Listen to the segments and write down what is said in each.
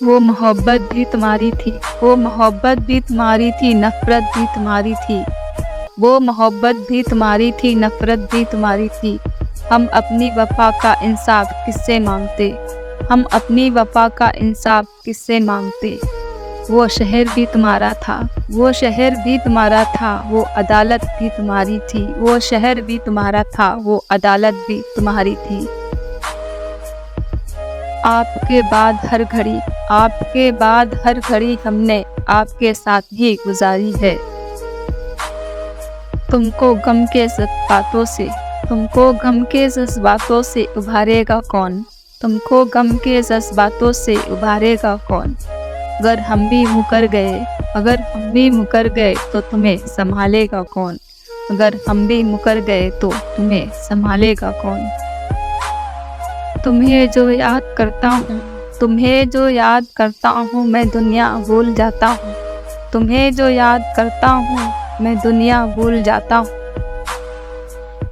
وہ محبت بھی تمہاری تھی، وہ محبت بھی تمہاری تھی، نفرت بھی تمہاری تھی، وہ محبت بھی تمہاری تھی، نفرت بھی تمہاری تھی۔ ہم اپنی وفا کا انصاف کس سے مانگتے، ہم اپنی وفا کا انصاف کس سے مانگتے۔ وہ شہر بھی تمہارا تھا، وہ شہر بھی تمہارا تھا، وہ عدالت بھی تمہاری تھی، وہ شہر بھی تمہارا تھا، وہ عدالت بھی تمہاری تھی۔ آپ کے بعد ہر گھڑی، آپ کے بعد ہر گھڑی ہم نے آپ کے ساتھ ہی گزاری ہے۔ تم کو غم کے جذباتوں سے، تم کو غم کے جذباتوں سے ابھارے گا کون، تم کو غم کے جذباتوں سے ابھارے گا کون۔ اگر ہم بھی مکر گئے، اگر ہم بھی مکر گئے تو تمہیں سنبھالے گا کون، اگر ہم بھی مکر گئے تو تمہیں سنبھالے گا کون۔ تمہیں جو یاد کرتا ہوں، تمہیں جو یاد کرتا ہوں میں دنیا بھول جاتا ہوں، تمہیں جو یاد کرتا ہوں میں دنیا بھول جاتا ہوں۔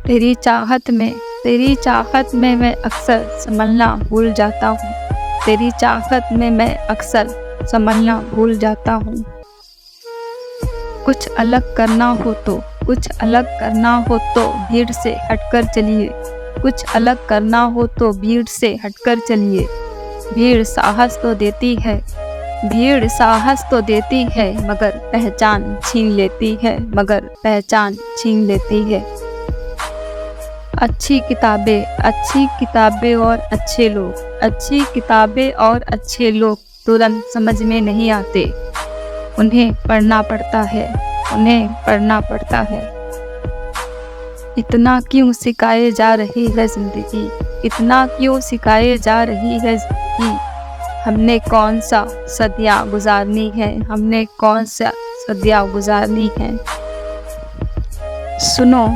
تیری چاہت میں، تیری چاہت میں میں اکثر سنبھلنا بھول جاتا ہوں، تیری چاہت میں میں اکثر سنبھلنا بھول جاتا ہوں۔ کچھ الگ کرنا ہو تو، کچھ الگ کرنا ہو تو بھیڑ سے ہٹ کر چلیے، کچھ الگ کرنا ہو تو بھیڑ سے ہٹ کر چلیے۔ بھیڑ ساہس تو دیتی ہے، بھیڑ ساہس تو دیتی ہے مگر پہچان چھین لیتی ہے، مگر پہچان چھین لیتی ہے۔ اچھی کتابیں، اچھی کتابیں اور اچھے لوگ، اچھی کتابیں اور اچھے لوگ ترنت سمجھ میں نہیں آتے، انہیں پڑھنا پڑتا ہے، انہیں پڑھنا پڑتا ہے۔ اتنا کیوں سکھائے جا رہی ہے زندگی، اتنا کیوں سکھائے جا رہی ہے زندگی۔ ہم نے کون سا صدیاں گزارنی ہے، ہم نے کون سا صدیاں گزارنی ہے۔ سنو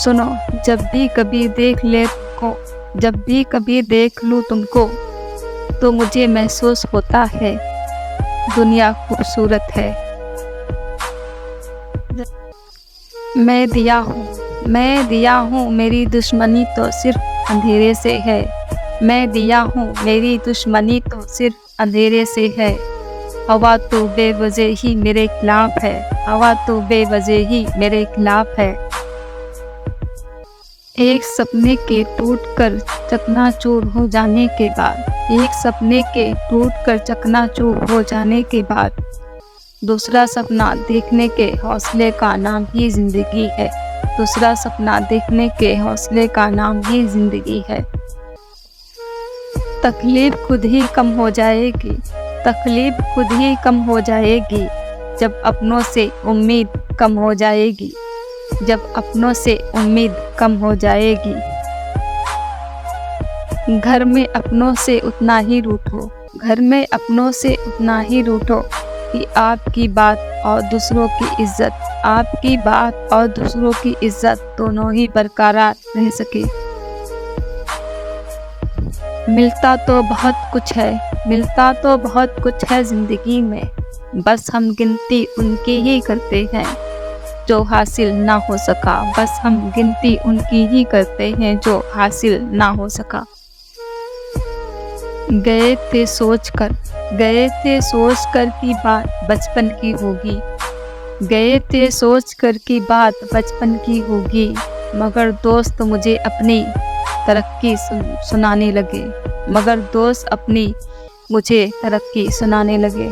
سنو، جب بھی کبھی دیکھ لے تم کو، جب بھی کبھی دیکھ لوں تم کو تو مجھے محسوس ہوتا ہے دنیا خوبصورت ہے۔ میں دیا ہوں، میں دیا ہوں، میری دشمنی تو صرف اندھیرے سے ہے، میں دیا ہوں، میری دشمنی تو صرف اندھیرے سے ہے۔ ہوا تو بے وجہ ہی میرے خلاف ہے، ہوا تو بے وجہ ہی میرے خلاف ہے۔ ایک سپنے کے ٹوٹ کر چکنا چور ہو جانے کے بعد، ایک سپنے کے ٹوٹ کر چکنا چور ہو جانے کے بعد دوسرا سپنا دیکھنے کے حوصلے کا نام ہی زندگی ہے، دوسرا سپنا دیکھنے کے حوصلے کا نام ہی زندگی ہے۔ تکلیف خود ہی کم ہو جائے گی، تکلیف خود ہی کم ہو جائے گی جب اپنوں سے امید کم ہو جائے گی، جب اپنوں سے امید کم ہو جائے گی۔ گھر میں اپنوں سے اتنا ہی روٹھو، گھر میں اپنوں سے اتنا ہی روٹھو کہ آپ کی بات اور دوسروں کی عزت، آپ کی بات اور دوسروں کی عزت دونوں ہی برقرار رہ سکے۔ ملتا تو بہت کچھ ہے، ملتا تو بہت کچھ ہے زندگی میں، بس ہم گنتی ان کی ہی کرتے ہیں جو حاصل نہ ہو سکا، بس ہم گنتی ان کی ہی کرتے ہیں جو حاصل نہ ہو سکا۔ گئے تھے سوچ کر، گئے تھے سوچ کر کی بات بچپن کی ہوگی، گئے تھے سوچ کر کی بات بچپن کی ہوگی، مگر دوست مجھے اپنی ترقی سنانے لگے، مگر دوست اپنی مجھے ترقی سنانے لگے۔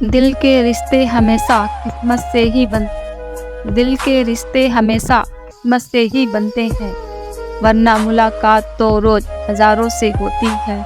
دل کے رشتے ہمیشہ قسمت سے ہی دل کے رشتے ہمیشہ قسمت سے ہی بنتے ہیں، ورنہ ملاقات تو روز ہزاروں سے ہوتی ہے۔